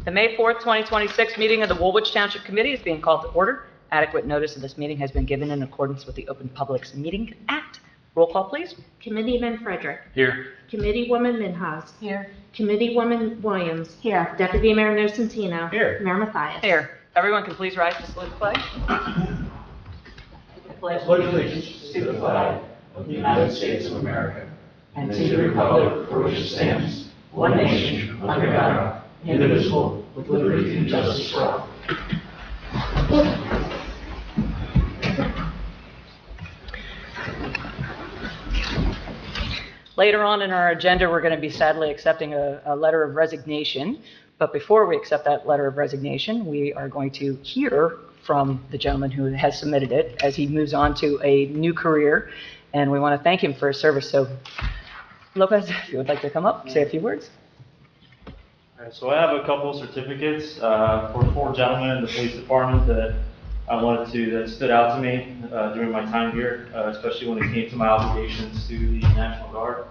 The May 4th, 2026 meeting of the Woolwich Township Committee is being called to order. Adequate notice of this meeting has been given in accordance with the Open Public Meetings Act. Roll call, please. Committeeman Frederick. Here. Committeewoman Minhas. Here. Committeewoman Williams. Here. Deputy Mayor Nocentino. Here. Mayor Mathias. Here. Everyone can please rise to salute the flag. Pledge allegiance to the flag of the United States of America and to the republic for which it stands, one nation, under God, indivisible, with liberty and justice for all. Later on in our agenda, we're going to be sadly accepting a letter of resignation. But before we accept that letter of resignation, we are going to hear from the gentleman who has submitted it as he moves on to a new career. And we want to thank him for his service. So, Lopez, if you would like to come up, say a few words. All right, so I have a couple of certificates for 4 gentlemen in the police department that that stood out to me during my time here, especially when it came to my obligations to the National Guard.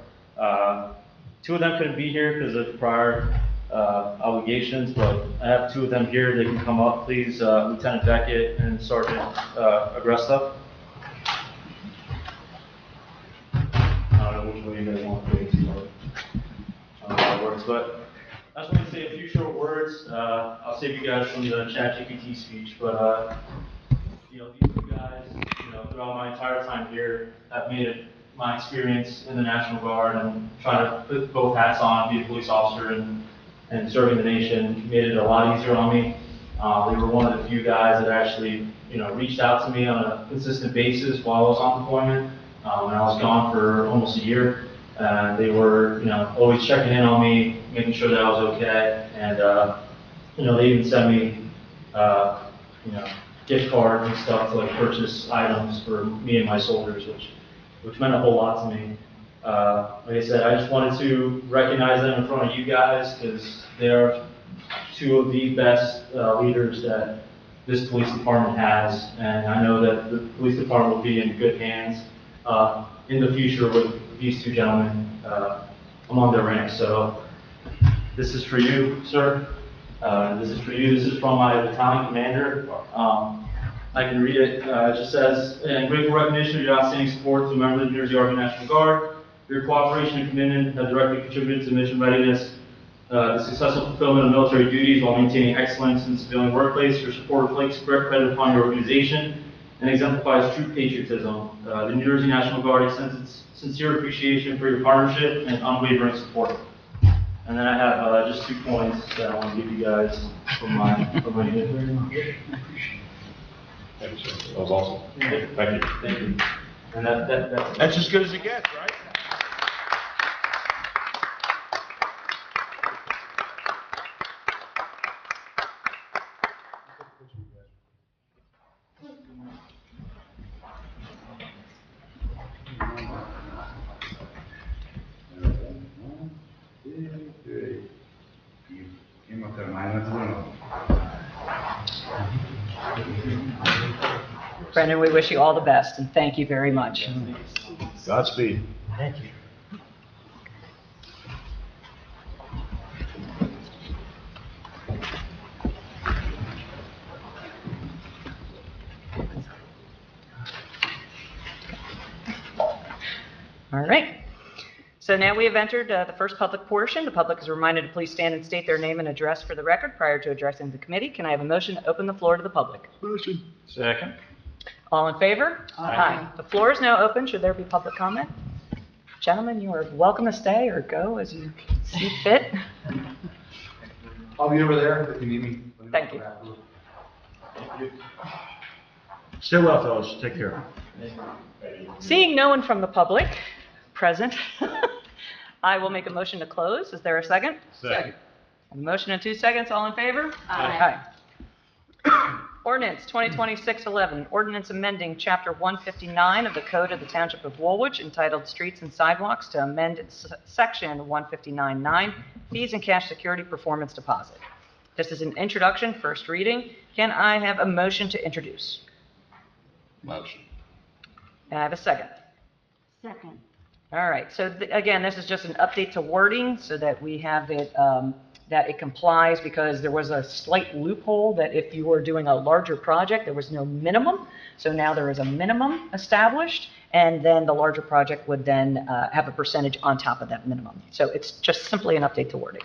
2 of them couldn't be here because of prior obligations, but I have 2 of them here. They can come up, please. Lieutenant Beckett and Sergeant Agresta. I don't know which way you guys want to face, but I don't know how it works, but I just want to say a few short words. I'll save you guys from the ChatGPT speech, but these 2 guys, throughout my entire time here, have made it my experience in the National Guard and trying to put both hats on, be a police officer and serving the nation, made it a lot easier on me. They were one of the few guys that actually, reached out to me on a consistent basis while I was on deployment, and I was gone for almost a year. They were, always checking in on me, making sure that I was okay, and they even sent me, gift cards and stuff to purchase items for me and my soldiers, which meant a whole lot to me. Like I said, I just wanted to recognize them in front of you guys because they are 2 of the best leaders that this police department has, and I know that the police department will be in good hands in the future with these 2 gentlemen among their ranks. So this is for you, sir. This is for you. This is from my battalion commander. I can read it. It just says, in grateful recognition of your outstanding support to a member of the New Jersey Army National Guard, your cooperation and commitment have directly contributed to mission readiness, the successful fulfillment of military duties while maintaining excellence in the civilian workplace. Your support reflects credit upon your organization and exemplifies true patriotism. The New Jersey National Guard extends its sincere appreciation for your partnership and unwavering support. And then I have just 2 points that I want to give you guys from my unit. Thank you, sir. That was awesome. Thank you. Thank you. And That's as good as it gets, right? Brendan, we wish you all the best, and thank you very much. Godspeed. Thank you. All right. So now we have entered the first public portion. The public is reminded to please stand and state their name and address for the record prior to addressing the committee. Can I have a motion to open the floor to the public? Motion. Second. All in favor? Aye. The floor is now open. Should there be public comment? Gentlemen, you are welcome to stay or go as you see fit. I'll be over there if you need me. Thank you. Stay well, fellas. Take care. Seeing no one from the public present, I will make a motion to close. Is there a second? Second. A motion in 2 seconds. All in favor? Aye. Ordinance 2026-11, ordinance amending Chapter 159 of the Code of the Township of Woolwich entitled Streets and Sidewalks to amend Section 159.9, Fees and Cash Security Performance Deposit. This is an introduction, first reading. Can I have a motion to introduce? Motion. Can I have a second? Second. All right, so again, this is just an update to wording so that we have it, that it complies, because there was a slight loophole that if you were doing a larger project, there was no minimum. So now there is a minimum established, and then the larger project would then have a percentage on top of that minimum. So it's just simply an update to wording.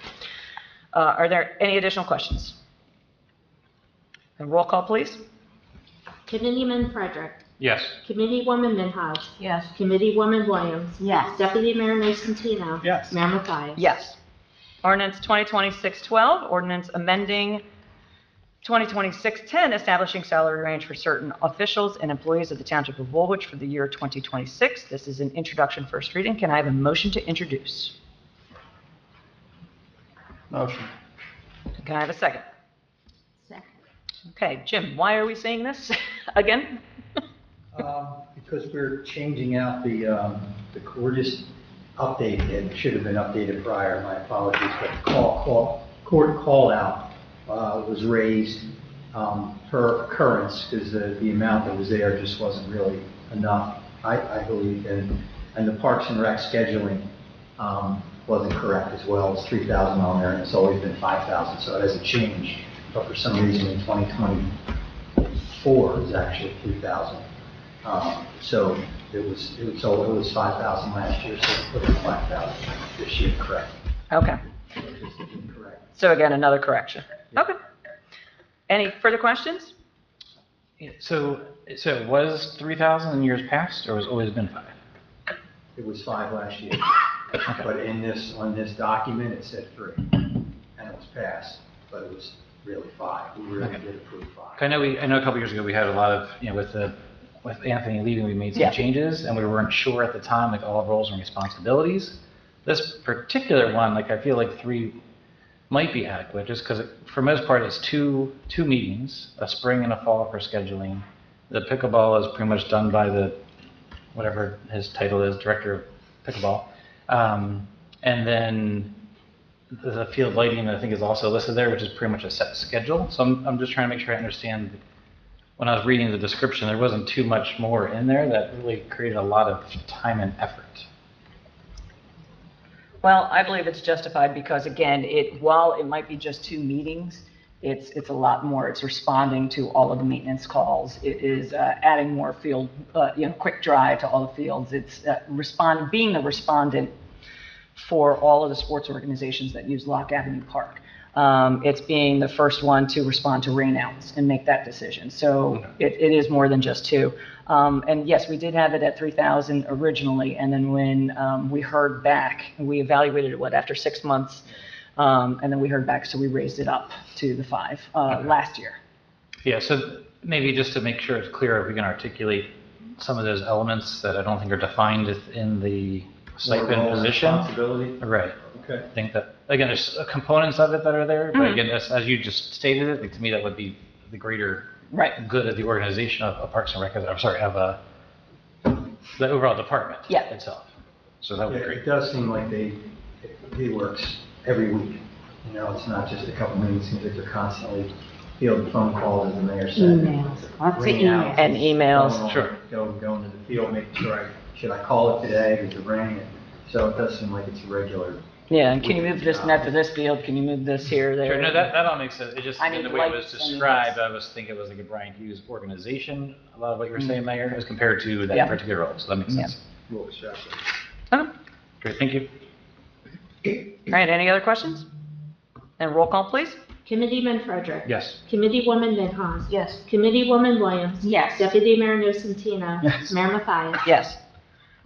Are there any additional questions? And roll call, please. Committeeman Frederick. Yes. Committeewoman Minhas. Yes. Committeewoman Williams. Yes. Deputy Mayor Nocentino. Yes. Mayor Mathias. Yes. Ordinance 2026-12, ordinance amending 2026-10, establishing salary range for certain officials and employees of the Township of Woolwich for the year 2026. This is an introduction, first reading. Can I have a motion to introduce? Motion. Can I have a second? Second. Okay, Jim, why are we saying this again? Because we're changing out we're just updating it. It should have been updated prior, my apologies, but the court call out was raised per occurrence, because the amount that was there just wasn't really enough, I believe, and the Parks and Rec scheduling wasn't correct as well. It's 3,000 on there, and it's always been 5,000, so it has a change. But for some reason in 2024 it's actually 3,000. So it was 5,000 last year, so we put it 5,000 this year, correct? Okay, So it's just incorrect. so again, another correction. Okay. Any further questions? Yeah, so it was 3,000 in years past, or has it always been 5? It was 5 last year, but on this document, it said 3, and it was passed, but it was really 5. We really Okay. did approve 5. I know a couple years ago we had a lot of, with Anthony leaving, we made some Yeah. changes, and we weren't sure at the time, like all roles and responsibilities. This particular one, like I feel like 3 might be adequate, just because for most part it's two meetings, a spring and a fall for scheduling. The pickleball is pretty much done by whatever his title is, director of pickleball. And then the field lighting, I think, is also listed there, which is pretty much a set schedule. So I'm just trying to make sure I understand. When I was reading the description, there wasn't too much more in there that really created a lot of time and effort. Well, I believe it's justified because, again, while it might be just 2 meetings, it's a lot more. It's responding to all of the maintenance calls. It is adding more field, quick drive to all the fields. It's being the respondent for all of the sports organizations that use Lock Avenue Park. It's being the first one to respond to rainouts and make that decision. So it is more than just 2. And yes, we did have it at 3,000 originally, and then when we heard back, we evaluated it, after 6 months, and then we heard back, so we raised it up to the 5 last year. Yeah, so maybe just to make sure it's clear, if we can articulate some of those elements that I don't think are defined in the stipend position. Responsibility. Right. Okay. I think that, again, there's components of it that are there, but again, as you just stated it, like, to me, that would be the greater good of the organization of Parks and Rec, of the overall department itself. So that would be Yeah, great. it does seem like he works every week. It's not just a couple meetings. It seems like they're constantly fielding phone calls, as the mayor said. Emails, lots of Rainouts. emails. And emails. Going on, Sure. Going to the field, making sure should I call it today? Does it rain? So it does seem like it's regular. Yeah, and can you move this net to this field? Can you move this here, there? Sure, no, that all makes sense. It just, I in need the way it was lights and described, I was thinking it was like a Brian Hughes organization, a lot of what you were saying, Mayor, as compared to that Yeah. particular role, so that makes sense. We'll extract it. Okay. Great, thank you. All right, any other questions? And roll call, please. Committeeman Frederick. Yes. Committeewoman Minhas. Yes. Committeewoman Williams. Yes. Deputy Mayor Nocentino. Yes. Mayor Mathias. Yes.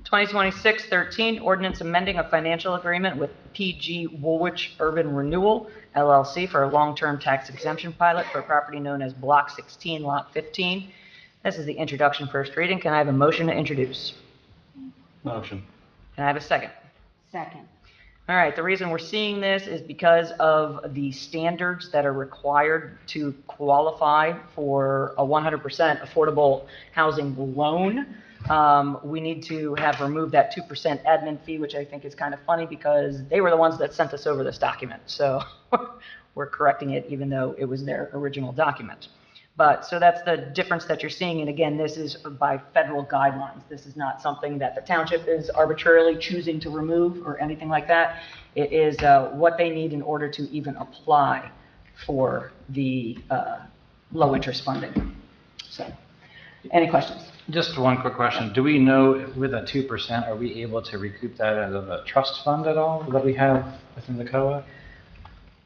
2026-13, ordinance amending a financial agreement with PG Woolwich Urban Renewal, LLC, for a long-term tax exemption pilot for a property known as Block 16, Lot 15. This is the introduction, first reading. Can I have a motion to introduce? Motion. Can I have a second? Second. All right, the reason we're seeing this is because of the standards that are required to qualify for a 100% affordable housing loan. We need to have removed that 2% admin fee, which I think is kind of funny because they were the ones that sent us over this document. So we're correcting it even though it was their original document. But, so that's the difference that you're seeing, and again, this is by federal guidelines. This is not something that the township is arbitrarily choosing to remove or anything like that. It is what they need in order to even apply for the low-interest funding. So, any questions? Just one quick question. Do we know with a 2%, are we able to recoup that out of a trust fund at all that we have within the COA?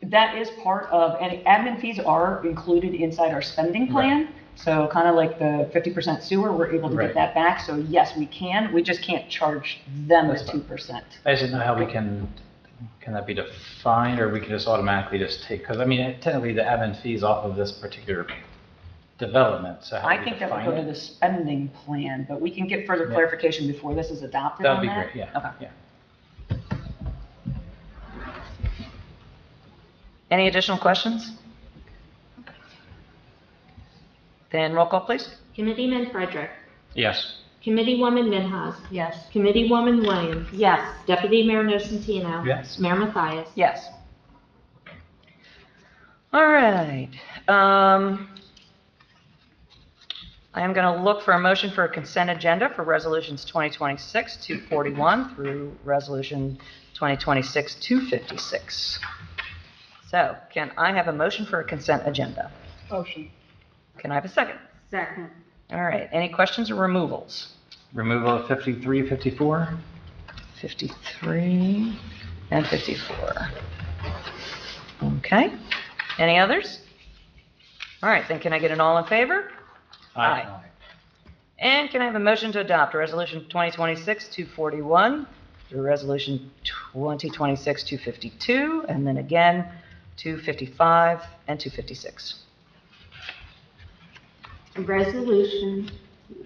That is part of, and admin fees are included inside our spending plan. So kind of like the 50% sewer, we're able to get that back. So yes, we can. We just can't charge them the 2%. I just didn't know how we can that be defined, or we can just automatically just take, because I mean, technically the admin fees off of this particular development, so how do I we think that would define go to it? the spending plan, but we can get further clarification before this is adopted That'd on be that. great, yeah. Okay. Yeah. Any additional questions? Then roll call, please. Committeeman Frederick, Yes. Committeewoman Minhas, Yes. Committeewoman Williams, Yes. Deputy Mayor Nocentino. Yes. Mayor Mathias. Yes. All right. I am going to look for a motion for a consent agenda for resolutions 2026-241 through resolution 2026-256. So can I have a motion for a consent agenda? Motion. Can I have a second? Second. All right. Any questions or removals? Removal of 53, 54? 53 and 54. Okay. Any others? All right. Then can I get an all in favor? Aye. And can I have a motion to adopt Resolution 2026-241 through Resolution 2026-252, and then again 255 and 256?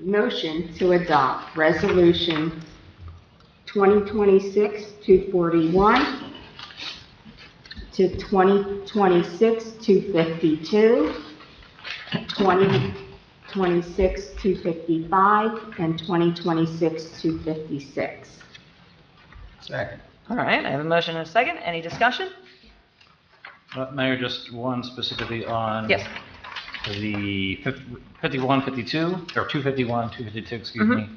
Motion to adopt Resolution 2026-241 to 2026-252, 2026-255, and 2026-256. Second. All right, I have a motion and a second. Any discussion? Mayor, just one specifically on Yes. the 51, 52, or 251, 252, excuse me.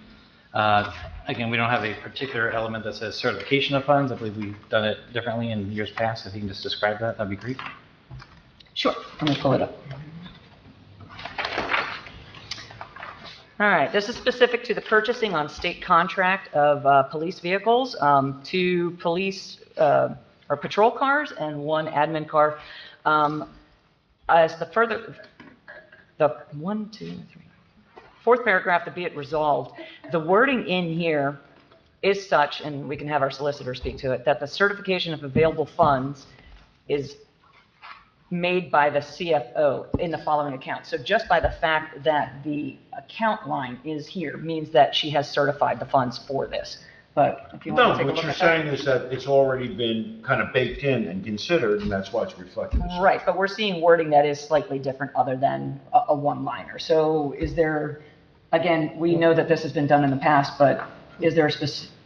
Again, we don't have a particular element that says certification of funds. I believe we've done it differently in years past. If you can just describe that, that'd be great. Sure. Let me pull it up. All right, this is specific to the purchasing on state contract of police vehicles, 2 police or patrol cars and 1 admin car. As the fourth paragraph, to be it resolved, the wording in here is such, and we can have our solicitor speak to it, that the certification of available funds is made by the CFO in the following account. So just by the fact that the account line is here means that she has certified the funds for this. But if you want No, to take a what look you're at saying is that it's already been kind of baked in and considered, and that's why it's reflected. that. Right, but we're seeing wording that is slightly different other than a one-liner. So is there, again, we know that this has been done in the past, but is there a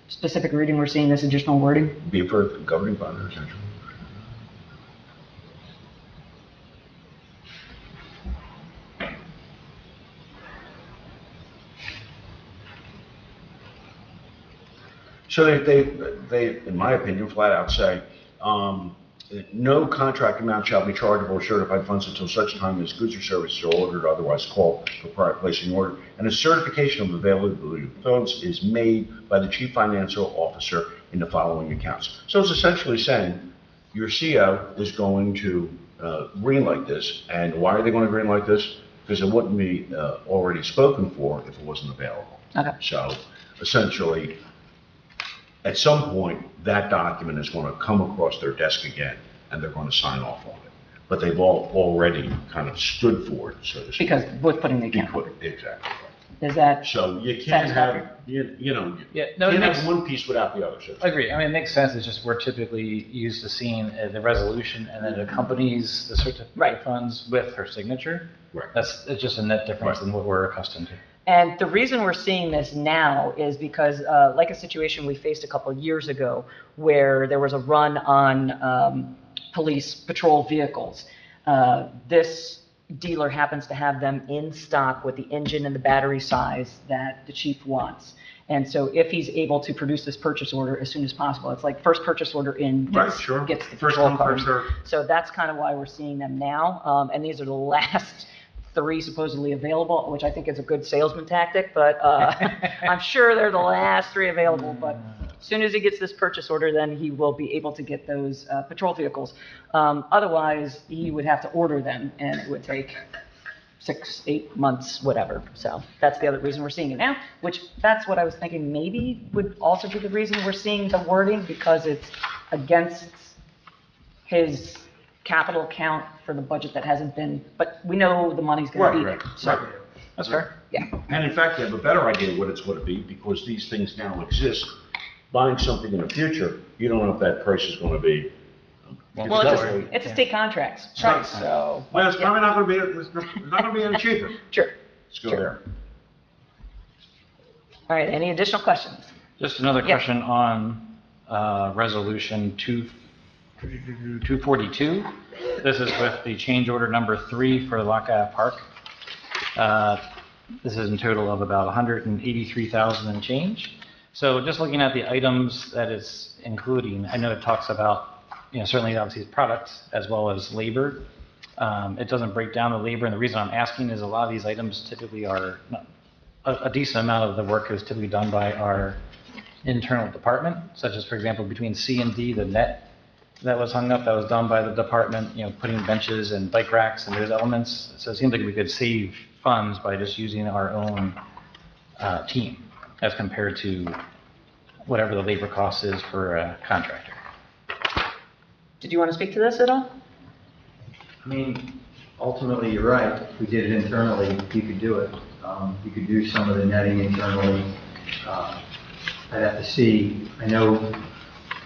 specific reading we're seeing this additional wording? Be for the governing body, essentially. So they, in my opinion, flat out say, no contract amount shall be chargeable or certified funds until such time as goods or services are ordered or otherwise called for prior placing order. And a certification of availability of funds is made by the chief financial officer in the following accounts. So it's essentially saying your CO is going to greenlight this. And why are they going to greenlight this? Because it wouldn't be already spoken for if it wasn't available. Okay. So essentially, at some point, that document is going to come across their desk again, and they're going to sign off on it. But they've already kind of stood for it, so to speak. Because with putting the account. Exactly. Is that, So you can't Satisfactory. have, you know, Yeah, you no, it can't makes, have one piece without the other. So to I agree. I mean, it makes sense. It's just we're typically used to seeing the resolution and then it accompanies the certificate Right. of funds with her signature. Right. It's just a net difference Right. than what we're accustomed to. and the reason we're seeing this now is because, like a situation we faced a couple of years ago, where there was a run on police patrol vehicles. This dealer happens to have them in stock with the engine and the battery size that the chief wants. And so if he's able to produce this purchase order as soon as possible, it's like first purchase order in Right, sure. gets the First patrol come, car. first served. So that's kind of why we're seeing them now. And these are the last 3 supposedly available, which I think is a good salesman tactic, but I'm sure they're the last 3 available. But as soon as he gets this purchase order, then he will be able to get those patrol vehicles. Otherwise, he would have to order them, and it would take 6, 8 months, whatever. So that's the other reason we're seeing it now, which that's what I was thinking maybe would also be the reason we're seeing the wording, because it's against his capital account for the budget that hasn't been, but we know the money's going to be there. Right. So, That's fair. yeah. And in fact, they have a better idea what it's going to be because these things now exist. Buying something in the future, you don't know if that price is going to be. Well, it's a state contracts price, so. Well, it's probably not going to be, it's not going to be any cheaper. Sure. Let's go Sure. there. All right, any additional questions? Just another Yeah. question on resolution 242. This is with the change order number 3 for Lockout Park. This is in total of about 183,000 and change. So just looking at the items that it's including, I know it talks about, certainly obviously products as well as labor. It doesn't break down the labor, and the reason I'm asking is a lot of these items typically are, a decent amount of the work is typically done by our internal department, such as, for example, between C and D, the net that was hung up, that was done by the department, putting benches and bike racks and those elements. So it seems like we could save funds by just using our own team as compared to whatever the labor cost is for a contractor. Did you want to speak to this at all? I mean, ultimately, you're right. If we did it internally, you could do it. You could do some of the netting internally. I'd have to see, I know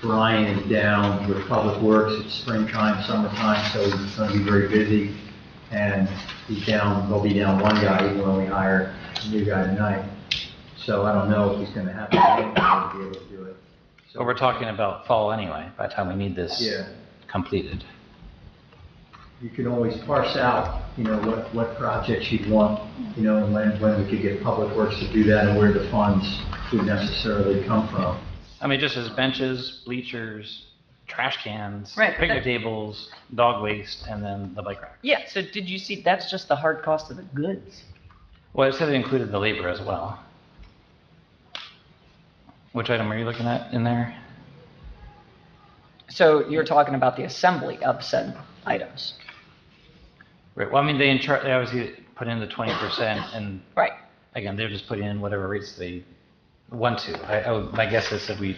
Brian is down with Public Works. It's springtime, summertime, so he's going to be very busy. And they'll be down one guy even when we hire a new guy tonight. So I don't know if he's going to have to be able to do it. But we're talking about fall anyway, by the time we need this Yeah. completed. You could always parse out, what projects you'd want, and when we could get Public Works to do that and where the funds would necessarily come from. I mean, just as benches, bleachers, trash cans, Right, but picnic that- tables, dog waste, and then the bike rack. Yeah, so did you see, that's just the hard cost of the goods. Well, it said it included the labor as well. Which item are you looking at in there? So you're talking about the assembly of said items. Right, well, I mean, they obviously put in the 20%, and Right. again, they're just putting in whatever rates they want to. My guess is that we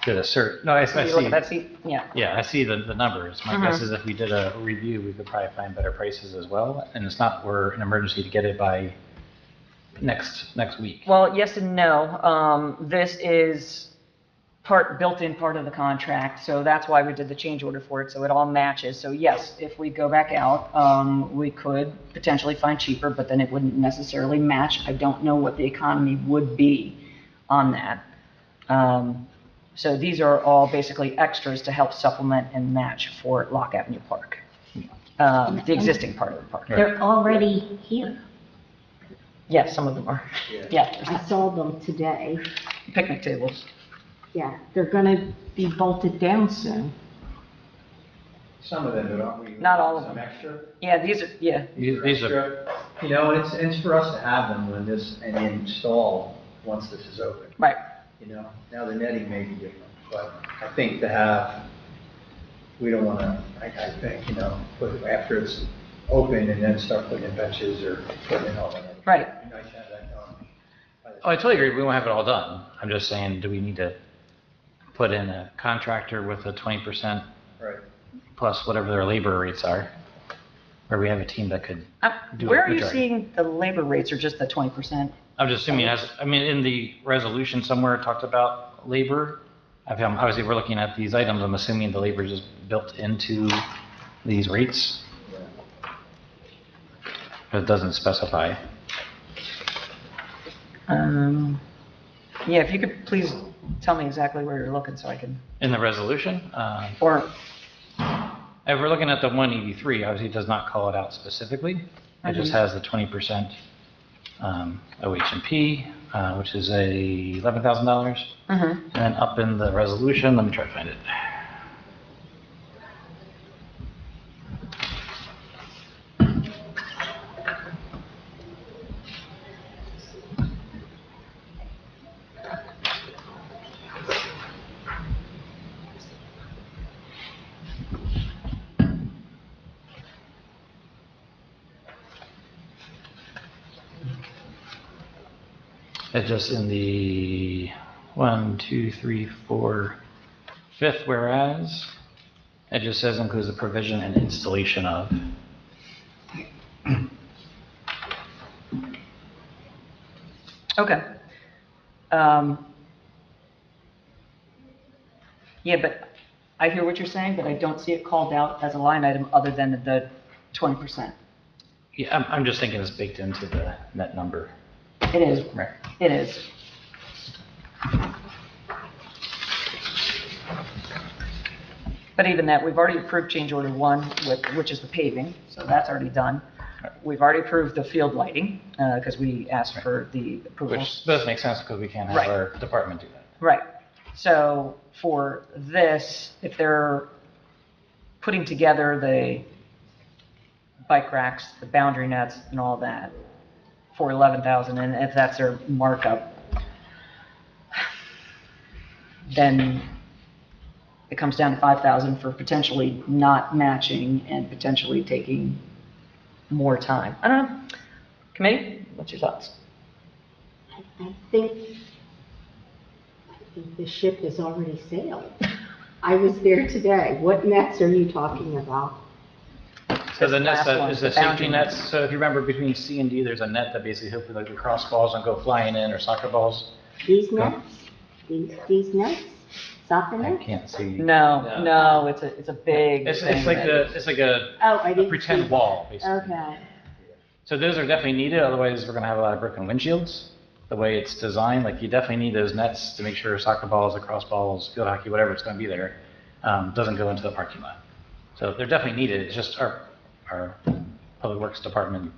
did a cert, no, I So you look see, at that, see, yeah. yeah, I see the numbers. My guess is if we did a review, we could probably find better prices as well, and it's not, we're an emergency to get it by next week. Well, yes and no. This is built-in part of the contract, so that's why we did the change order for it, so it all matches. So yes, if we go back out, we could potentially find cheaper, but then it wouldn't necessarily match. I don't know what the economy would be on that. So these are all basically extras to help supplement and match for Lock Avenue Park, the existing part of the park. They're already here. Yeah, some of them are. Yeah, I saw them today. picnic tables. Yeah, they're gonna be bolted down soon. Some of them, but aren't we? Not all of Some them. extra? Yeah, these are, yeah. These are, Extra. And it's for us to have them when and installed once this is open. Right. Now the netting may be different, but I think we don't want to, I think, put after it's open and then start putting in benches or putting in all that. Right. It'd be nice to have that done. oh, I totally agree, we won't have it all done. I'm just saying, do we need to put in a contractor with a 20% Right. plus whatever their labor rates are? Or we have a team that could do Where a are you majority. seeing the labor rates or just the 20%? I'm just assuming, in the resolution somewhere it talked about labor. Obviously, we're looking at these items, I'm assuming the labor is just built into these rates. But it doesn't specify. Yeah, if you could please tell me exactly where you're looking so I can, In the resolution, or, If we're looking at the 183, obviously it does not call it out specifically. It just has the 20% OH&P, which is $11,000. And then up in the resolution, let me try to find it. It's just in the 1, 2, 3, 4, 5th whereas. It just says includes the provision and installation of. Okay. Yeah, but I hear what you're saying, but I don't see it called out as a line item other than the 20%. Yeah, I'm just thinking it's baked into the net number. It is. Right. It is. But even that, we've already approved change order 1, which is the paving, so that's already done. We've already approved the field lighting, because we asked for the approval. Which does make sense because we can't have Right. our department do that. Right. So for this, if they're putting together the bike racks, the boundary nets and all that for 11,000, and if that's their markup, then it comes down to 5,000 for potentially not matching and potentially taking more time. I don't know. Committee, what's your thoughts? I think the ship has already sailed. I was there today. What nets are you talking about? So the nets, last one, is the the boundary safety nets, so if you remember between C and D, there's a net that basically hopefully like the cross balls don't go flying in or soccer balls. These nets? These nets? Soccer I nets? can't see. No, it's a big It's thing like that- it's like a Oh, I didn't pretend see. wall, basically. Okay. So those are definitely needed, otherwise we're gonna have a lot of broken windshields. The way it's designed, like you definitely need those nets to make sure soccer balls, lacrosse balls, field hockey, whatever it's gonna be there, doesn't go into the parking lot. So they're definitely needed, it's just our Public Works Department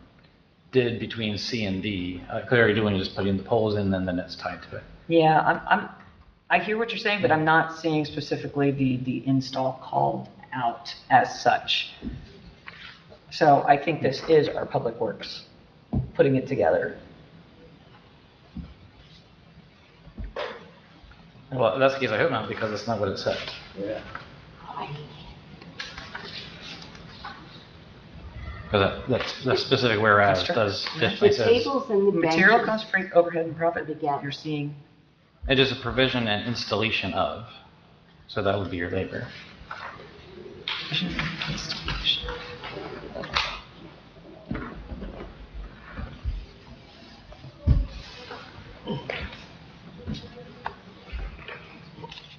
did between C and D, clearly doing just putting the poles in and then the nets tied to it. Yeah, I hear what you're saying, but I'm not seeing specifically the install called out as such. So I think this is our Public Works putting it together. Well, if that's the case, I hope not, because that's not what it said. Yeah. Because that specific whereas does, The definitely says, tables and the benches. Material cost, freight, overhead, and profit, Together. you're seeing, it is a provision and installation of, so that would be your labor.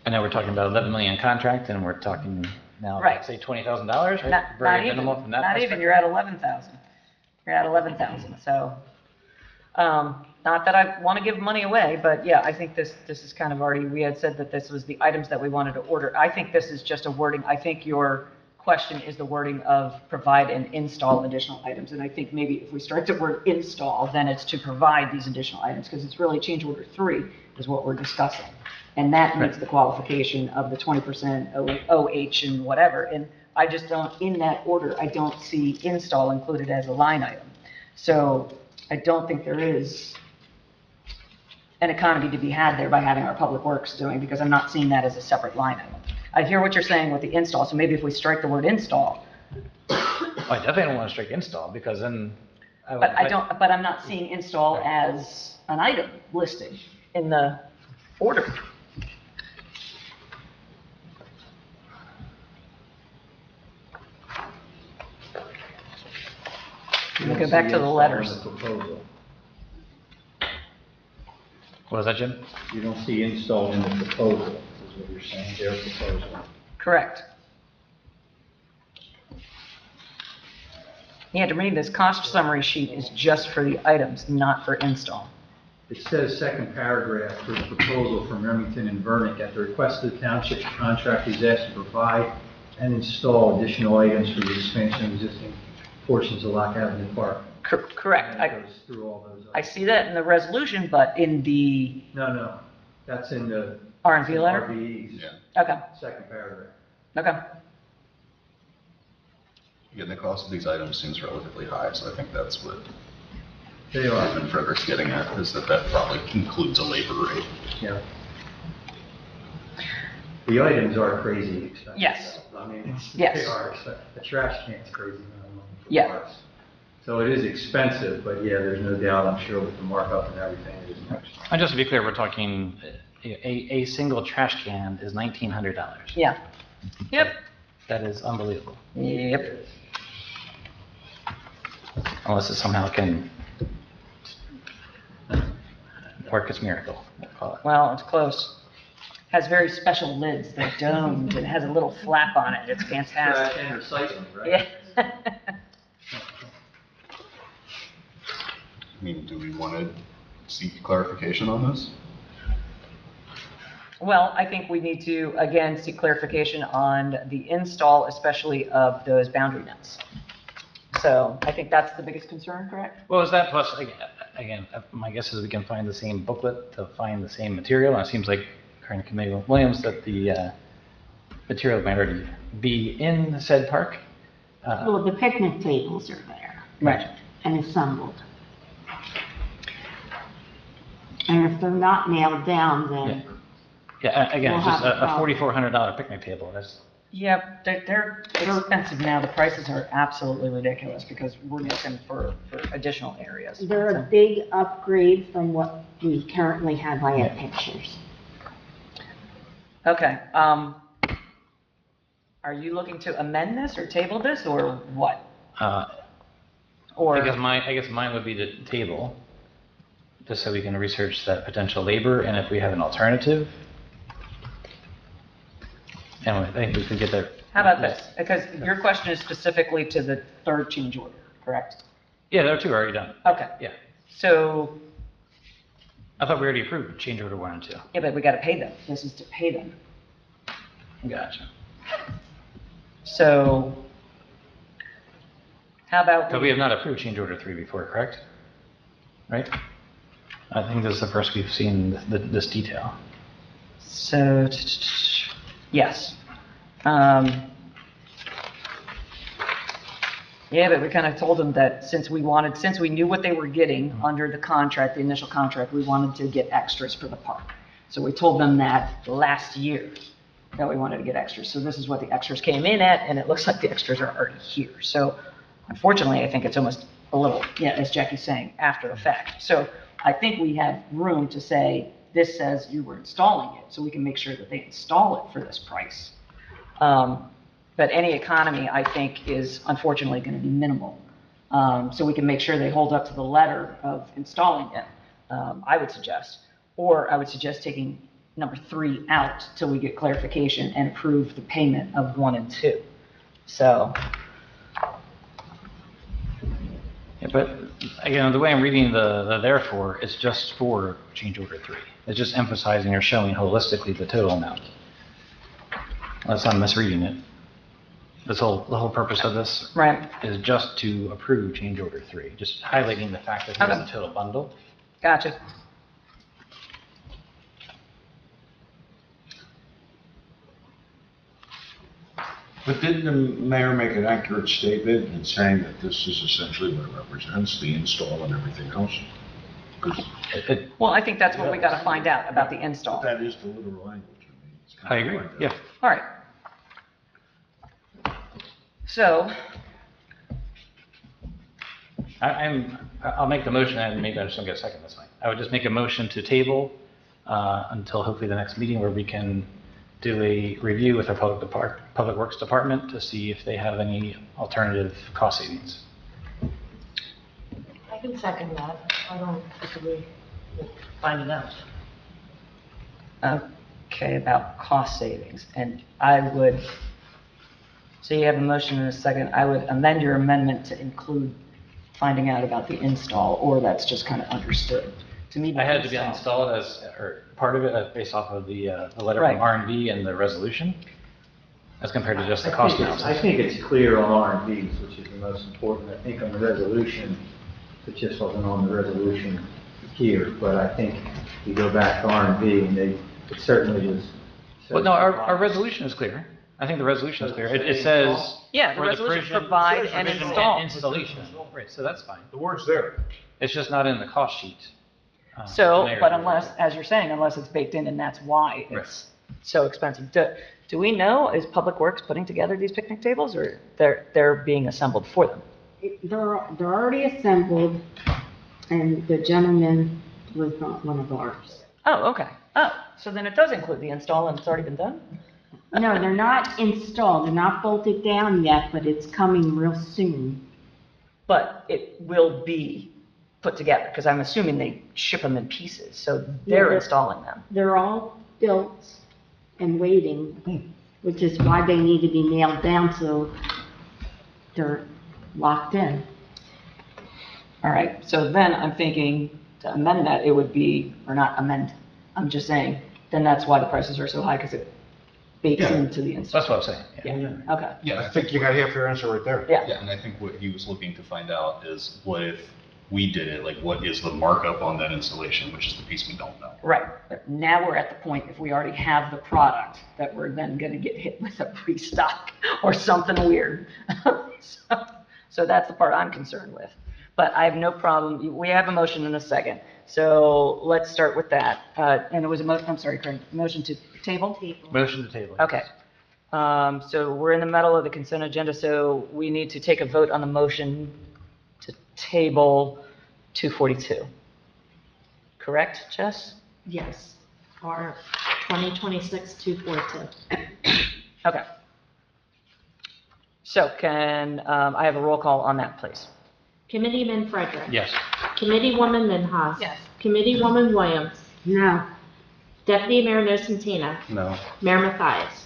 I know we're talking about 11 million contract, and we're talking now, Right. say $20,000, right? not Very even, minimal from that not even, perspective. you're at 11,000. You're at 11,000, so, not that I want to give money away, but yeah, I think this is kind of already, we had said that this was the items that we wanted to order. I think this is just a wording, I think your question is the wording of provide and install additional items, and I think maybe if we strike the word install, then it's to provide these additional items, because it's really change order 3 is what we're discussing. And that meets the qualification of the 20% OH and whatever, and I just don't, in that order, I don't see install included as a line item. So I don't think there is an economy to be had there by having our Public Works doing, because I'm not seeing that as a separate line item. I hear what you're saying with the install, so maybe if we strike the word install, I definitely don't want to strike install, because then. but I'm not seeing install as an item listed in the order. You We'll don't go back see to the install in letters. the proposal. What was that, Jim? You don't see install in the proposal, is what you're saying, their proposal. Correct. Yeah, to me, this cost summary sheet is just for the items, not for install. It says, second paragraph, for the proposal from Remington and Vernick, at the request of the township, the contractor is asked to provide and install additional items for the expansion of existing portions of Lock Avenue Park. Correct. That goes through all those I items. see that in the resolution, but in the No, that's in the. R&V letter? RVE's Okay, second paragraph. okay. Again, the cost of these items seems relatively high, so I think that's what They are, Councilman Frederick's getting at, is that that probably includes a labor rate. yeah. The items are crazy expensive. Yes. I mean, Yes. they are expensive. The trash can's crazy amount of money for Yeah. parts. So it is expensive, but yeah, there's no doubt, I'm sure with the markup and everything, it is much. And just to be clear, we're talking, a single trash can is $1,900. Yeah. Yep. That is unbelievable. Yep. Unless it somehow can work its miracle, we'll call it. Well, it's close. Has very special lids. They're domed and has a little flap on it. It's fantastic. Trash and recycling, right? Yeah. I mean, do we want to seek clarification on this? Well, I think we need to, again, seek clarification on the install, especially of those boundary nets. So I think that's the biggest concern, correct? Well, is that plus, again, my guess is we can find the same booklet to find the same material, and it seems like, according to Committee Williams, that the material might already be in said park. Well, the picnic tables are there Right. and assembled. And if they're not nailed down, then Yeah, again, We'll it's just have a a problem. $4,400 picnic table, that's, Yeah, they're expensive now. The prices are absolutely ridiculous because we're looking for additional areas. they're So- a big upgrade from what we currently have. I have pictures. Okay, are you looking to amend this or table this or what? Or, I guess mine would be the table, just so we can research that potential labor, and if we have an alternative. And I think we could get there. how about this? Because your question is specifically to the third change order, correct? Yeah, there are two already done. Okay, Yeah, so, I thought we already approved change order 1 and 2. yeah, but we gotta pay them. This is to pay them. Gotcha. So, how about? But we have not approved change order 3 before, correct? Right? I think this is the first we've seen this detail. So, yes. Yeah, but we kind of told them that since we knew what they were getting under the contract, the initial contract, we wanted to get extras for the park. So we told them that last year, that we wanted to get extras. So this is what the extras came in at, and it looks like the extras are already here. So unfortunately, I think it's almost a little, yeah, as Jackie's saying, after the fact. So I think we have room to say, this says you were installing it, so we can make sure that they install it for this price. But any economy, I think, is unfortunately going to be minimal. So we can make sure they hold up to the letter of installing it, I would suggest. Or I would suggest taking number 3 out till we get clarification and approve the payment of 1 and 2. So, Yeah, but again, the way I'm reading the therefore, it's just for change order 3. It's just emphasizing or showing holistically the total amount. Unless I'm misreading it. The whole purpose of this right, is just to approve change order 3, just highlighting the fact that here's Okay. the total bundle. gotcha. But didn't the mayor make an accurate statement in saying that this is essentially what it represents, the install and everything else? 'Cause Well, I think that's what we got to find out about the install. that is the literal language. I mean, it's kind I of agree, like that. yeah. All right. So, I'll make the motion, and maybe I just don't get a second, that's fine. I would just make a motion to table until hopefully the next meeting where we can do a review with our Public Works Department to see if they have any alternative cost savings. I can second that. I don't disagree with finding out. okay, about cost savings, and I would, so you have a motion and a second, I would amend your amendment to include finding out about the install, or that's just kind of understood. To me, the I had it to be installed or part of it based off of the letter Right. from R&B and the resolution. as compared to just the cost I analysis. think it's clear on R&Bs, which is the most important. I think on the resolution, it just wasn't on the resolution here, but I think you go back to R&B and it certainly was. Well, no, our resolution is clear. I think the resolution is clear. It says. Yeah, the for resolution provision- provide and provision install. Installation, right, so that's fine. The word's there. It's just not in the cost sheet. So, Mayor's but report. unless, as you're saying, unless it's baked in and that's why it's so expensive. Do we know, is Public Works putting together these picnic tables or they're being assembled for them? They're already assembled, and the gentleman was not one of ours. Oh, okay. Oh, so then it does include the install and it's already been done? No, they're not installed, they're not bolted down yet, but it's coming real soon. But it will be put together because I'm assuming they ship them in pieces. So they're Yeah. installing them. They're all built and waiting, which is why they need to be nailed down so they're locked in. All right. So then I'm thinking to amend that, it would be, or not amend, I'm just saying, then that's why the prices are so high because it bakes Yeah. into the install. That's what I'm saying. Yeah, okay. Yeah, I think you got half your answer right there. Yeah. Yeah, and I think what he was looking to find out is what if we did it, like what is the markup on that installation, which is the piece we don't know. Right, but now we're at the point, if we already have the product, that we're then gonna get hit with a pre-stock or something weird. So that's the part I'm concerned with. But I have no problem, we have a motion in a second, so let's start with that. And it was I'm sorry, Karen, motion to table? Motion to table. Okay. So we're in the middle of the consent agenda, so we need to take a vote on the motion to table 242. Correct, Jess? Yes, or 2026-242. Okay. So can I have a roll call on that, please? Committeeman Frederick. Yes. Committeewoman Minhas. Yes. Committeewoman Williams. No, Deputy Mayor Nocentina. No. Mayor Mathias.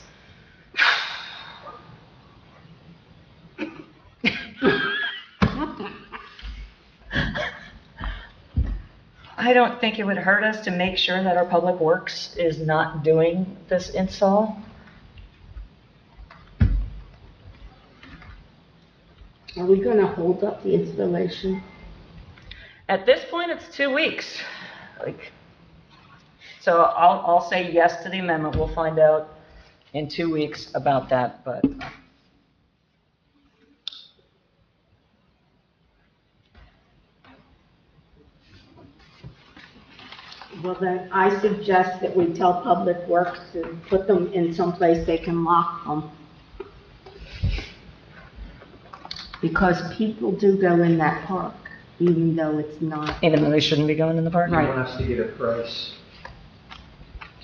I don't think it would hurt us to make sure that our Public Works is not doing this install. are we gonna hold up the installation? At this point, it's 2 weeks. So I'll say yes to the amendment. We'll find out in 2 weeks about that, but. Well, then I suggest that we tell Public Works to put them in someplace they can lock them. Because people do go in that park, even though it's not. Even though they shouldn't be going in the park? You want us to get a price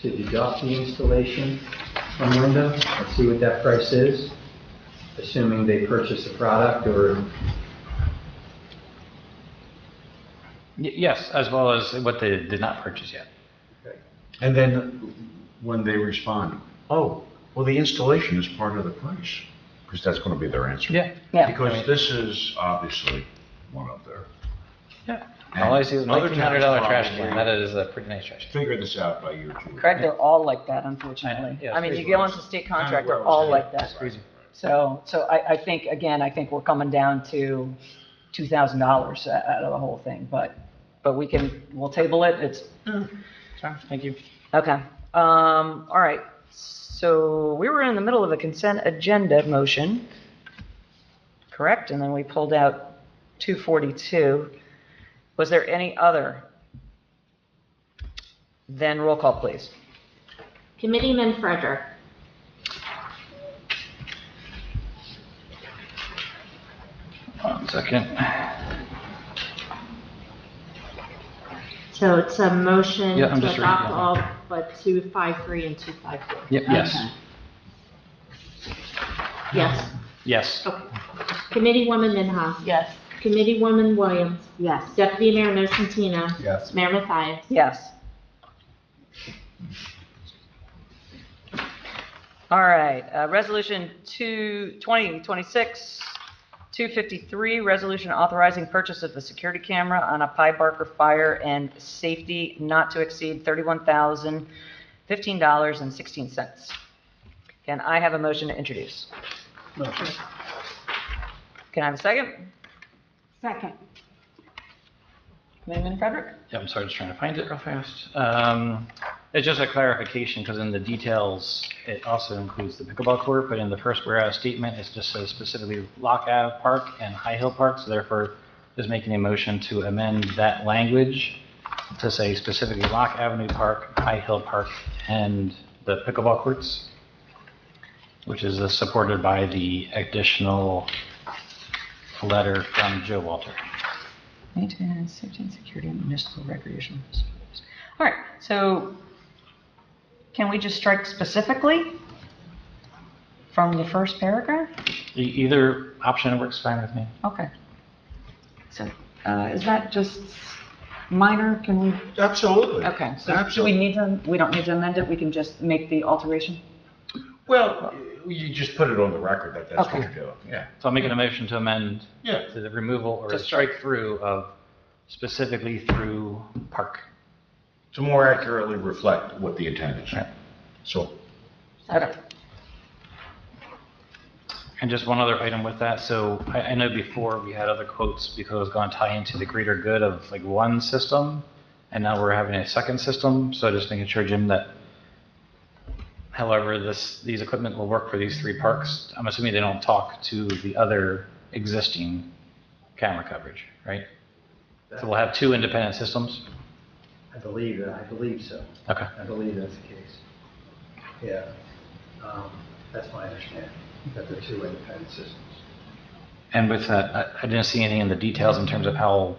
to deduct the installation from window and see what that price is, assuming they purchase the product or, Yes, as well as what they did not purchase yet. And then when they respond, oh, well, the installation is part of the price, because that's going to be their answer. Yeah. Yeah. Because this is obviously one up there. Yeah. All I see is Other $1,900 towns trash probably can. That is a pretty nice trash can. Figure this out by year two. Correct, they're all like that, unfortunately. Yeah, I mean, it's you go into state contract, they're all like that. Crazy. So I think, again, I think we're coming down to $2,000 out of the whole thing, but we'll table it, it's, Fine, thank you. okay. All right, so we were in the middle of a consent agenda motion, correct? And then we pulled out 242. Was there any other? Then roll call, please. Committeeman Frederick. One second. So it's a motion Yeah, I'm to just reading adopt it. all but 253 and 254. Yep, yes. Okay. Yes. Yes. Okay. Committeewoman Minhas. Yes. Committeewoman Williams. Yes. Deputy Mayor Nocentina. Yes. Mayor Mathias. Yes. All right, Resolution 2026-253, resolution authorizing purchase of the security camera on a Pie Barker Fire and Safety not to exceed $31,015.16. Can I have a motion to introduce? Motion. Can I have a second? Second. Committeeman Frederick? Yeah, I'm sorry, just trying to find it real fast. It's just a clarification, because in the details, it also includes the pickleball court, but in the first whereas statement, it just says specifically Lock Ave Park and High Hill Park, so therefore, just making a motion to amend that language to say specifically Lock Avenue Park, High Hill Park, and the pickleball courts, which is supported by the additional letter from Joe Walter. Maintenance, safety and security, and municipal recreational facilities. All right, so can we just strike specifically from the first paragraph? Either option works fine with me. Okay. So, is that just minor? Can we? Absolutely. Okay, so do Absolutely. we don't need to amend it? We can just make the alteration? Well, you just put it on the record that that's what Okay. you're doing. Yeah. So I'll make a motion to amend Yeah. to the removal or To a strike through of specifically through park. To more accurately reflect what the intent is. Right. So, Okay. And just one other item with that, so I know before we had other quotes because it was going to tie into the greater good of like one system, and now we're having a second system, so just making sure, Jim, that however these equipment will work for these three parks, I'm assuming they don't talk to the other existing camera coverage, right? So we'll have two independent systems? I believe so. Okay. I believe that's the case. Yeah. That's my understanding, that they're two independent systems. And with that, I didn't see anything in the details in terms of how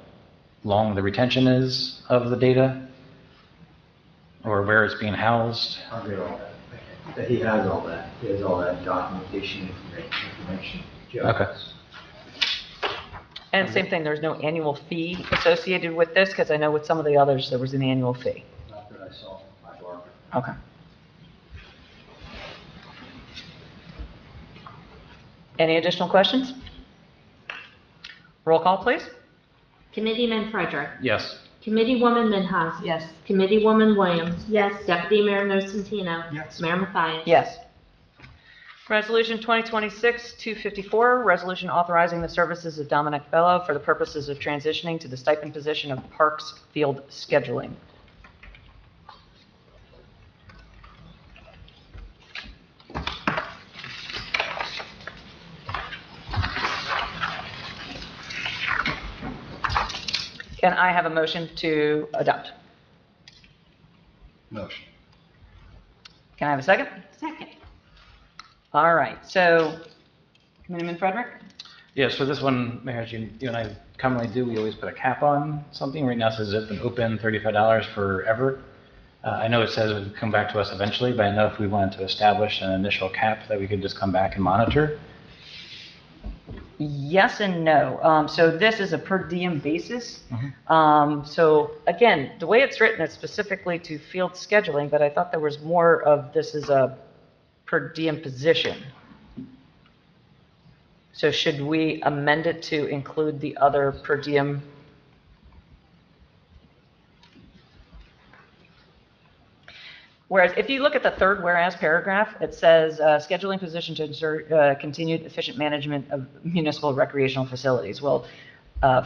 long the retention is of the data or where it's being housed. I'll get all that. Okay. He has all that. He has all that documentation information. Joe Okay. has. And same thing, there's no annual fee associated with this, because I know with some of the others, there was an annual fee. Not that I saw by Barbara. Okay. Any additional questions? Roll call, please. Committeeman Frederick. Yes. Committeewoman Minhas. Yes. Committeewoman Williams. Yes. Deputy Mayor Nocentino. Yes. Mayor Mathias. Yes. Resolution 2026-254, resolution authorizing the services of Dominic Bello for the purposes of transitioning to the stipend position of Parks Field Scheduling. Can I have a motion to adopt? Motion. Can I have a second? Second. All right, so, Committeeman Frederick? Yeah, so this one, Mayor, as you and I commonly do, we always put a cap on something. Right now it says it's been open $35 forever. I know it says it would come back to us eventually, but I know if we wanted to establish an initial cap that we could just come back and monitor. Yes and no. So this is a per diem basis. So again, the way it's written, it's specifically to field scheduling, but I thought there was more of this as a per diem position. So should we amend it to include the other per diem? Whereas if you look at the third whereas paragraph, it says scheduling position to ensure continued efficient management of municipal recreational facilities. Well,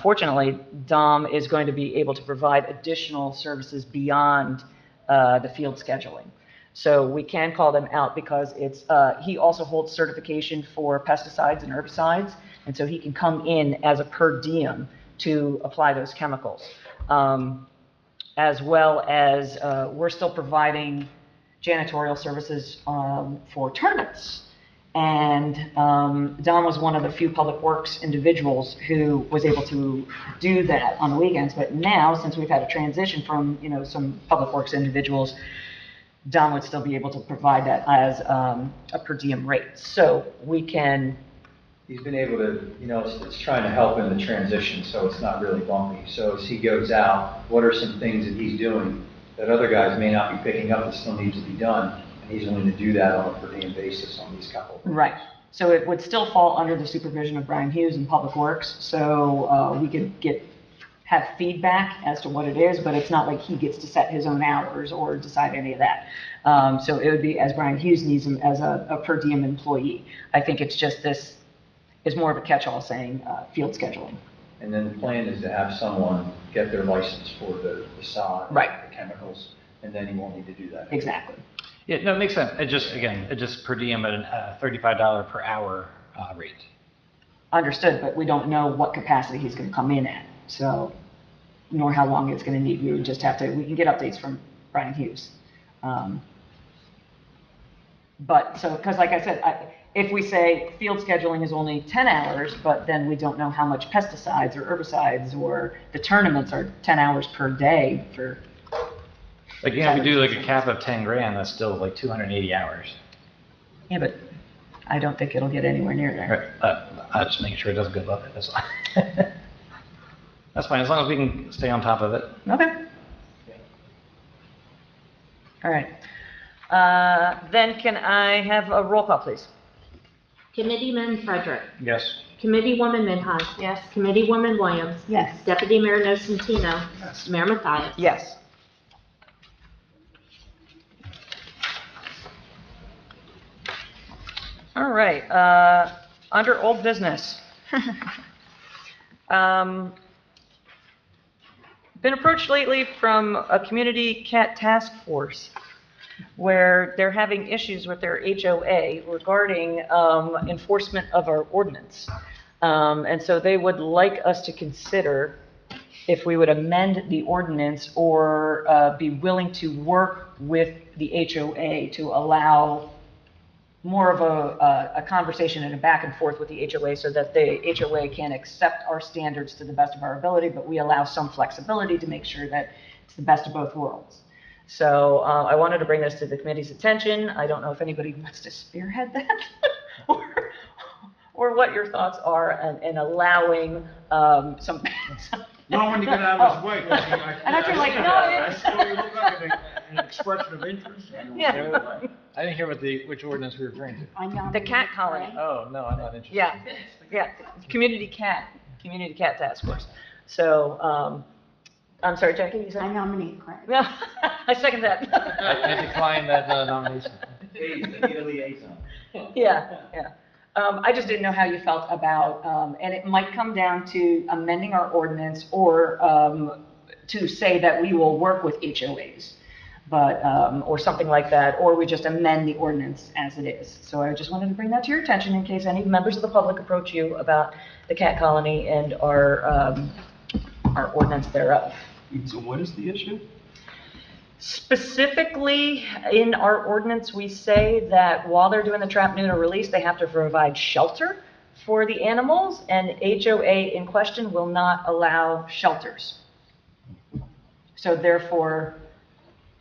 fortunately, Dom is going to be able to provide additional services beyond the field scheduling. So we can call them out because it's he also holds certification for pesticides and herbicides, and so he can come in as a per diem to apply those chemicals. As well as we're still providing janitorial services for tournaments. And Don was one of the few public works individuals who was able to do that on the weekends. But now, since we've had a transition from, some public works individuals, Don would still be able to provide that as a per diem rate. So we can, He's been able to, it's trying to help in the transition, so it's not really bumpy. So as he goes out, what are some things that he's doing that other guys may not be picking up that still need to be done? And he's willing to do that on a per diem basis on these couple. right. So it would still fall under the supervision of Brian Hughes in Public Works. So we could have feedback as to what it is, but it's not like he gets to set his own hours or decide any of that. So it would be as Brian Hughes needs him as a per diem employee. I think it's just this is more of a catch-all saying field scheduling. And then the plan is to have someone get their license for the sod, Right. the chemicals, and then he won't need to do that. Exactly. Yeah, no, it makes sense. It just per diem at a $35 per hour rate. Understood, but we don't know what capacity he's going to come in at, so, nor how long it's going to need. We would just have to, we can get updates from Brian Hughes. But, so, because like I said, if we say field scheduling is only 10 hours, but then we don't know how much pesticides or herbicides or the tournaments are 10 hours per day for. Like, you know, we do like a cap of 10 grand, that's still like 280 hours. Yeah, but I don't think it'll get anywhere near there. Right. I'm just making sure it doesn't go above it, that's all. That's fine, as long as we can stay on top of it. Okay. All right. Then can I have a roll call, please? Committeeman Frederick. Yes. Committeewoman Minhas. Yes. Committeewoman Williams. Yes. Deputy Mayor Nocentino. Mayor Mathias. Yes. All right, under old business. Been approached lately from a community cat task force where they're having issues with their HOA regarding enforcement of our ordinance. And so they would like us to consider if we would amend the ordinance or be willing to work with the HOA to allow more of a conversation and a back and forth with the HOA so that the HOA can accept our standards to the best of our ability, but we allow some flexibility to make sure that it's the best of both worlds. So I wanted to bring this to the committee's attention. I don't know if anybody wants to spearhead that or what your thoughts are in allowing some. No, when you get out of his way. And I feel like, no, I still look like an expression of interest. Yeah. I didn't hear which ordinance we were referring to. I nominate The cat colony. Craig. Oh, no, I'm not interested. Yeah, community cat task force. So, I'm sorry, Jackie, you I said? nominate Craig. No, I second that. I decline that nomination. Yeah. I just didn't know how you felt about, and it might come down to amending our ordinance or to say that we will work with HOAs, but, or something like that, or we just amend the ordinance as it is. So I just wanted to bring that to your attention in case any members of the public approach you about the cat colony and our ordinance thereof. So what is the issue? Specifically, in our ordinance, we say that while they're doing the trap, neuter, release, they have to provide shelter for the animals, and HOA in question will not allow shelters. So therefore,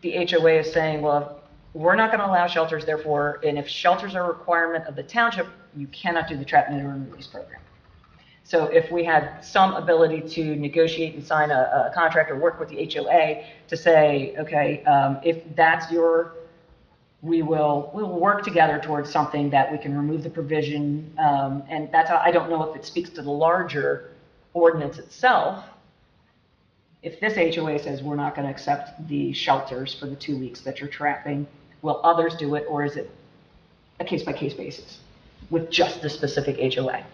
the HOA is saying, well, we're not going to allow shelters, therefore, and if shelters are a requirement of the township, you cannot do the trap, neuter, and release program. So if we had some ability to negotiate and sign a contract or work with the HOA to say, okay, if that's we'll work together towards something that we can remove the provision, and that's how, I don't know if it speaks to the larger ordinance itself. If this HOA says we're not going to accept the shelters for the 2 weeks that you're trapping, will others do it, or is it a case-by-case basis with just the specific HOA?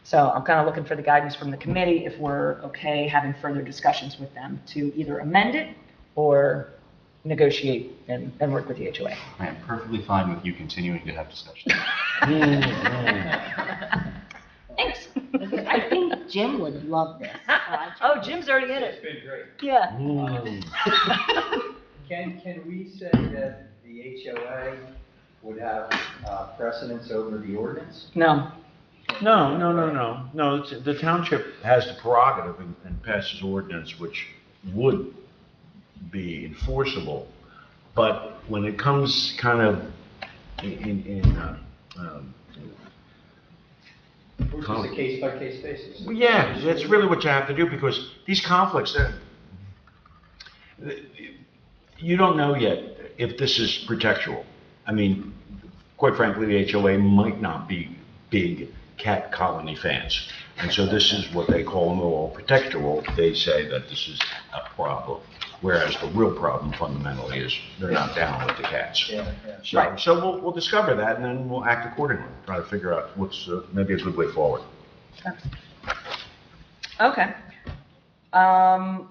So I'm kind of looking for the guidance from the committee if we're okay having further discussions with them to either amend it or negotiate and work with the HOA. I am perfectly fine with you continuing to have discussions. Thanks. I think Jim would love this project. Oh, Jim's already in It's it. been great. Yeah. Can we say that the HOA would have precedence over the ordinance? No. No, the township has the prerogative and passes ordinance which would be enforceable. But when it comes kind of Or just a case-by-case basis? yeah, that's really what you have to do because these conflicts, you don't know yet if this is protectural. I mean, quite frankly, the HOA might not be big cat colony fans. And so this is what they call them all protectural. They say that this is a problem Whereas the real problem fundamentally is they're not down with the cats. Yeah. So, Right. so we'll discover that, and then we'll act accordingly, try to figure out what's maybe a good way forward. Okay. All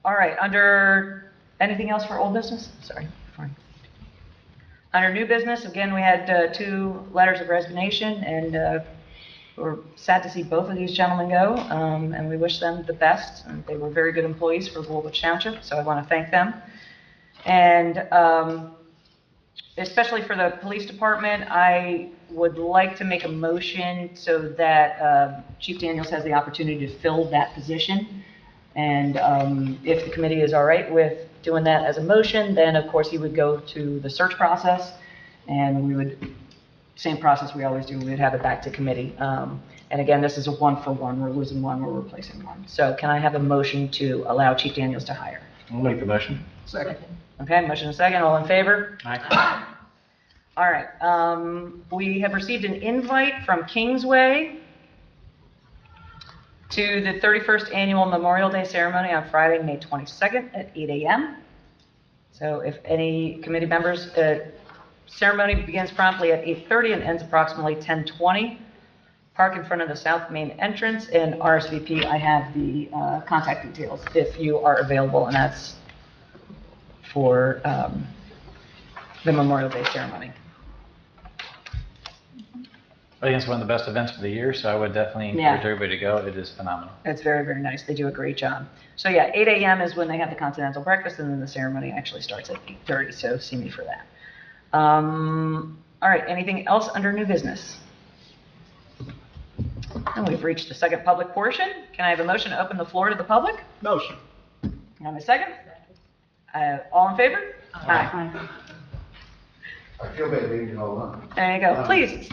right, under, anything else for old business? Sorry. Fine. Under new business, again, we had 2 letters of resignation, and we're sad to see both of these gentlemen go, and we wish them the best. And they were very good employees for Woolwich Township, so I want to thank them. And especially for the police department, I would like to make a motion so that Chief Daniels has the opportunity to fill that position. And if the committee is all right with doing that as a motion, then of course he would go to the search process, and we would, same process we always do, we would have it back to committee. And again, this is a 1-for-1, we're losing one, we're replacing one. So can I have a motion to allow Chief Daniels to hire? I'll make the motion. Second. Okay, motion and second, all in favor? Aye. All right, we have received an invite from Kingsway to the 31st Annual Memorial Day Ceremony on Friday, May 22nd at 8 a.m. So if any committee members, ceremony begins promptly at 8:30 and ends approximately 10:20. Park in front of the south main entrance, and RSVP, I have the contact details if you are available, and that's for the Memorial Day ceremony. I think it's one of the best events of the year, so I would definitely encourage everybody to go. It is phenomenal. It's very, very nice. They do a great job. So yeah, 8 a.m. is when they have the continental breakfast, and then the ceremony actually starts at 8:30, so see me for that. All right, anything else under new business? And we've reached the second public portion. Can I have a motion to open the floor to the public? Motion. Can I have a second? All in favor? Aye. I feel bad leaving you all alone. There you go. Please,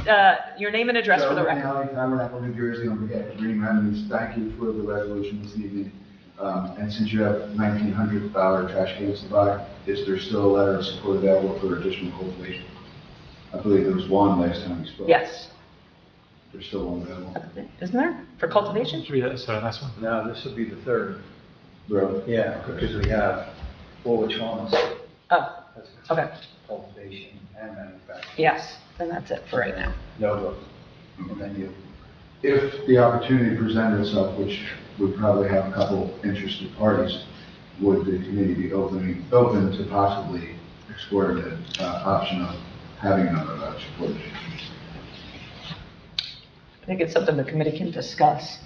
your name and address for the record. County, Tabernacle, New Jersey, on behalf of Green Remedies, thank you for the resolution this evening. And since you have $1,900 trash cans to buy, is there still a letter of support available for additional cultivation? I believe there was one last time we spoke. Yes. There's still one available. Isn't there? For cultivation? Should we do that? So that's one. No, this will be the third. Really? Yeah, because we have Woolwich Farms. Oh, okay. Cultivation and manufacturing. Yes, then that's it for right now. No, and then you. If the opportunity presented itself, which would probably have a couple interested parties, would the committee be open to possibly exploring the option of having another support? I think it's something the committee can discuss.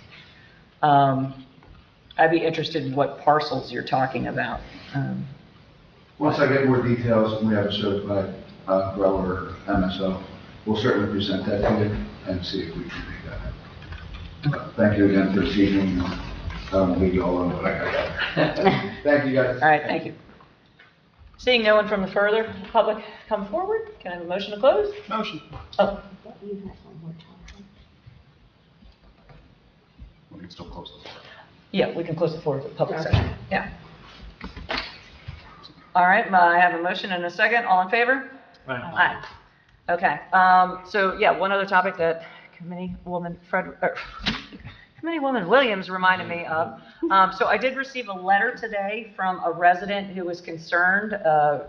I'd be interested in what parcels you're talking about. Once I get more details and we have a certified grower MSO, we'll certainly present that to you and see if we can make that happen. Thank you again for this evening. I don't leave you all alone, but I got that. Thank you, guys. All right, thank you. Seeing no one from the further public come forward, can I have a motion to close? Motion. Oh, We can still close the floor. yeah, we can close the floor for public session. Yeah. All right, I have a motion and a second. All in favor? Aye. Okay, so yeah, one other topic that Committeewoman Williams reminded me of. So I did receive a letter today from a resident who was concerned,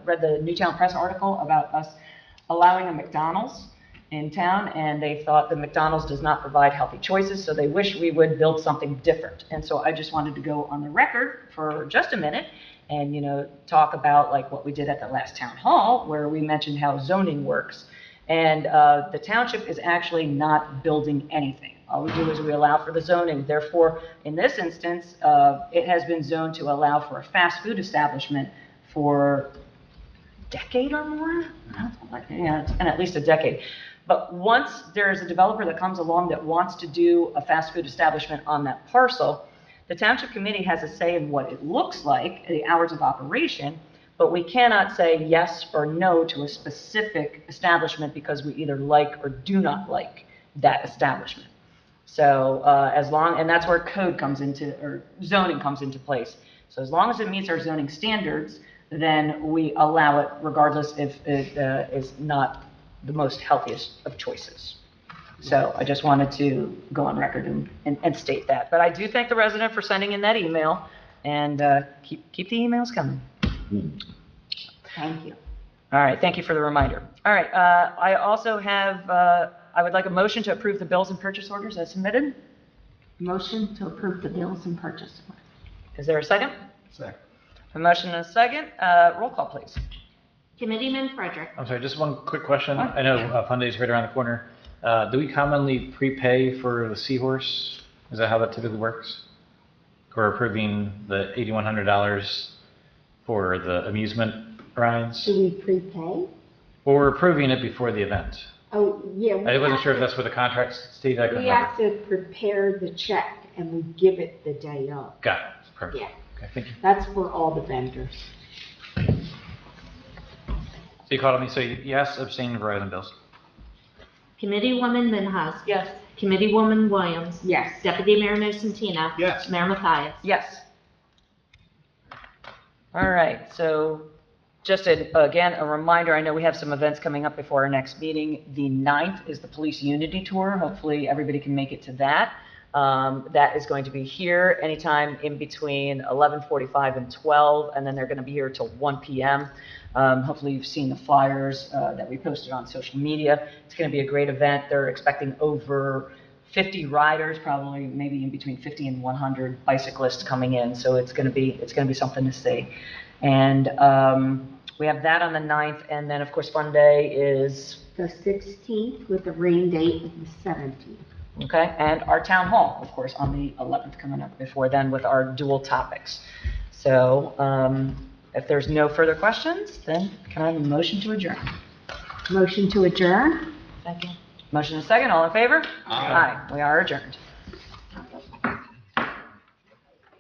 read the Newtown Press article about us allowing a McDonald's in town, and they thought the McDonald's does not provide healthy choices, so they wish we would build something different. And so I just wanted to go on the record for just a minute and, you know, talk about like what we did at the last town hall, where we mentioned how zoning works. And the township is actually not building anything. All we do is we allow for the zoning. Therefore, in this instance, it has been zoned to allow for a fast food establishment for a decade or more. Yeah, it's been at least a decade. But once there is a developer that comes along that wants to do a fast food establishment on that parcel, the township committee has a say in what it looks like, the hours of operation, but we cannot say yes or no to a specific establishment because we either like or do not like that establishment. So and that's where code comes into, or zoning comes into place. So as long as it meets our zoning standards, then we allow it regardless if it is not the most healthiest of choices. So I just wanted to go on record and state that. But I do thank the resident for sending in that email. And keep the emails coming. Thank you. All right, thank you for the reminder. All right, I also have, I would like a motion to approve the bills and purchase orders as submitted. Motion to approve the bills and purchase orders. Is there a second? Second. A motion and a second. Roll call, please. Committeeman Frederick. I'm sorry, just one quick question. I know Fun Day's right around the corner. Do we commonly prepay for the Seahorse? Is that how that typically works? Or approving the $8,100 for the amusement rides? Do we prepay? Or approving it before the event? Oh, yeah. I wasn't sure if that's what the contract stated. I couldn't We remember. have to prepare the check and we give it the day of. Got it. Perfect. Yeah. Okay, thank you. That's for all the vendors. So you called on me, so yes, abstain Verizon bills. Committeewoman Minhas. Yes. Committeewoman Williams. Yes. Deputy Mayor Nocentino. Yes. Mayor Mathias. Yes. All right, so just again, a reminder, I know we have some events coming up before our next meeting. The 9th is the Police Unity Tour. Hopefully, everybody can make it to that. That is going to be here anytime in between 11:45 and 12, and then they're going to be here till 1 p.m. Hopefully, you've seen the flyers that we posted on social media. It's going to be a great event. They're expecting over 50 riders, probably maybe in between 50 and 100 bicyclists coming in. So it's going to be something to see. And we have that on the 9th, and then of course Fun Day is The 16th with the rain date of the 17th. okay, and our town hall, of course, on the 11th coming up before then with our dual topics. So if there's no further questions, then can I have a motion to adjourn? Motion to adjourn? Second. Motion and second, all in favor? Aye. We are adjourned.